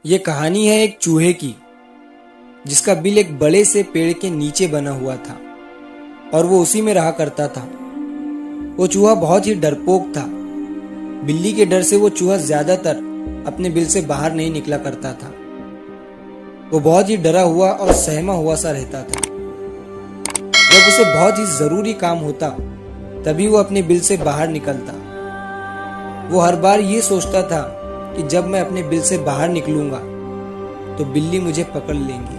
ये कहानी है एक चूहे की, जिसका बिल एक बड़े से पेड़ के नीचे बना हुआ था और वो उसी में रहा करता था। वो चूहा बहुत ही डरपोक था। बिल्ली के डर से वो चूहा ज्यादातर अपने बिल से बाहर नहीं निकला करता था। वो बहुत ही डरा हुआ और सहमा हुआ सा रहता था। जब उसे बहुत ही जरूरी काम होता तभी वो अपने बिल से बाहर निकलता। वो हर बार ये सोचता था कि जब मैं अपने बिल से बाहर निकलूंगा तो बिल्ली मुझे पकड़ लेंगी।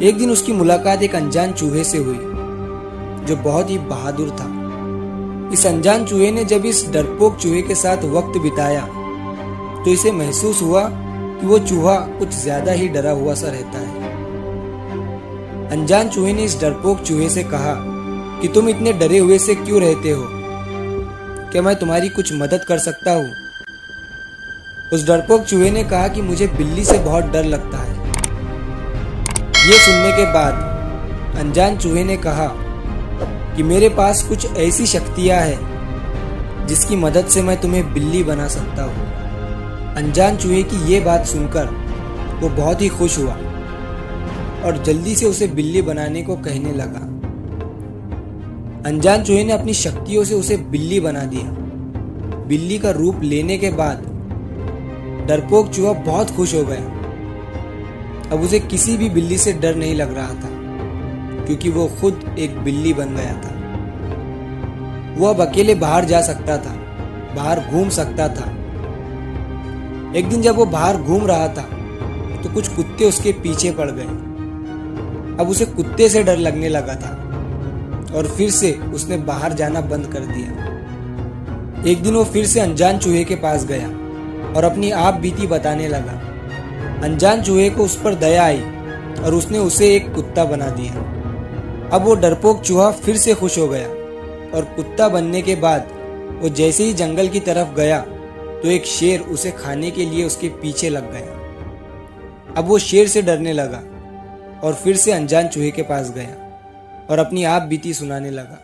एक दिन उसकी मुलाकात एक अनजान चूहे से हुई जो बहुत ही बहादुर था। इस अनजान चूहे ने जब इस डरपोक चूहे के साथ वक्त बिताया तो इसे महसूस हुआ कि वो चूहा कुछ ज्यादा ही डरा हुआ सा रहता है। अनजान चूहे ने इस डरपोक चूहे से कहा कि तुम इतने डरे हुए से क्यों रहते हो? क्या मैं तुम्हारी कुछ मदद कर सकता हूँ? उस डरपोक चूहे ने कहा कि मुझे बिल्ली से बहुत डर लगता है। ये सुनने के बाद अनजान चूहे ने कहा कि मेरे पास कुछ ऐसी शक्तियां हैं जिसकी मदद से मैं तुम्हें बिल्ली बना सकता हूँ। अनजान चूहे की ये बात सुनकर वो बहुत ही खुश हुआ और जल्दी से उसे बिल्ली बनाने को कहने लगा। अनजान चूहे ने अपनी शक्तियों से उसे बिल्ली बना दिया। बिल्ली का रूप लेने के बाद डरपोक चूहा बहुत खुश हो गया। अब उसे किसी भी बिल्ली से डर नहीं लग रहा था क्योंकि वो खुद एक बिल्ली बन गया था। वो अब अकेले बाहर जा सकता था, बाहर घूम सकता था। एक दिन जब वो बाहर घूम रहा था तो कुछ कुत्ते उसके पीछे पड़ गए। अब उसे कुत्ते से डर लगने लगा था और फिर से उसने बाहर जाना बंद कर दिया। एक दिन वो फिर से अनजान चूहे के पास गया और अपनी आप बीती बताने लगा। अनजान चूहे को उस पर दया आई और उसने उसे एक कुत्ता बना दिया। अब वो डरपोक चूहा फिर से खुश हो गया और कुत्ता बनने के बाद वो जैसे ही जंगल की तरफ गया तो एक शेर उसे खाने के लिए उसके पीछे लग गया। अब वो शेर से डरने लगा और फिर से अनजान चूहे के पास गया और अपनी आप बीती सुनाने लगा।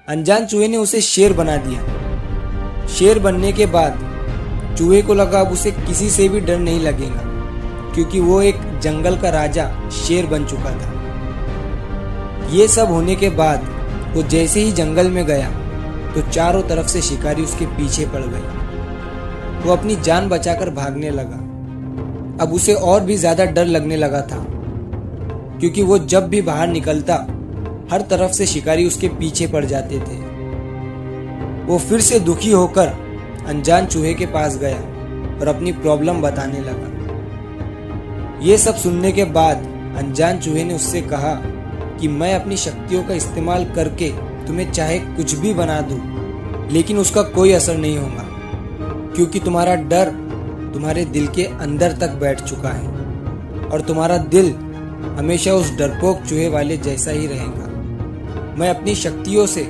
अनजान चूहे ने उसे शेर बना दिया। शेर बनने के बाद चूहे को लगा अब उसे किसी से भी डर नहीं लगेगा क्योंकि वो एक जंगल का राजा शेर बन चुका था। ये सब होने के बाद वो जैसे ही जंगल में गया तो चारों तरफ से शिकारी उसके पीछे पड़ गए। वो अपनी जान बचाकर भागने लगा। अब उसे और भी ज्यादा डर लगने लगा था क्योंकि वो जब भी बाहर निकलता हर तरफ से शिकारी उसके पीछे पड़ जाते थे। वो फिर से दुखी होकर अनजान चूहे के पास गया और अपनी प्रॉब्लम बताने लगा। ये सब सुनने के बाद अनजान चूहे ने उससे कहा कि मैं अपनी शक्तियों का इस्तेमाल करके तुम्हें चाहे कुछ भी बना दूं, लेकिन उसका कोई असर नहीं होगा क्योंकि तुम्हारा डर तुम्हारे दिल के अंदर तक बैठ चुका है और तुम्हारा दिल हमेशा उस डरपोक चूहे वाले जैसा ही रहेगा। मैं अपनी शक्तियों से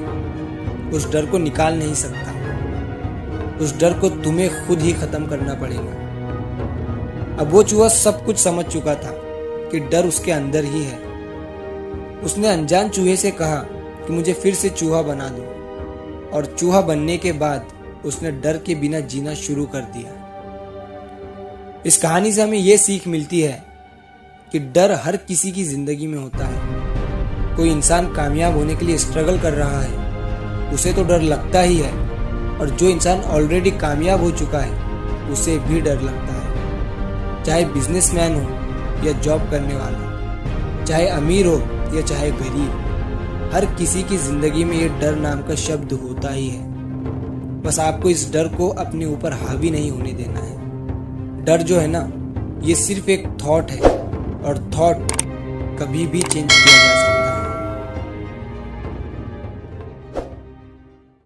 उस डर को निकाल नहीं सकता। उस डर को तुम्हें खुद ही खत्म करना पड़ेगा। अब वो चूहा सब कुछ समझ चुका था कि डर उसके अंदर ही है। उसने अनजान चूहे से कहा कि मुझे फिर से चूहा बना दो और चूहा बनने के बाद उसने डर के बिना जीना शुरू कर दिया। इस कहानी से हमें यह सीख मिलती है कि डर हर किसी की जिंदगी में होता है। कोई इंसान कामयाब होने के लिए स्ट्रगल कर रहा है उसे तो डर लगता ही है और जो इंसान ऑलरेडी कामयाब हो चुका है उसे भी डर लगता है। चाहे बिजनेसमैन हो या जॉब करने वाला, चाहे अमीर हो या चाहे गरीब, हर किसी की जिंदगी में ये डर नाम का शब्द होता ही है। बस आपको इस डर को अपने ऊपर हावी नहीं होने देना है। डर जो है ना, ये सिर्फ एक थॉट है और थॉट कभी भी चेंज किया जा सकता है।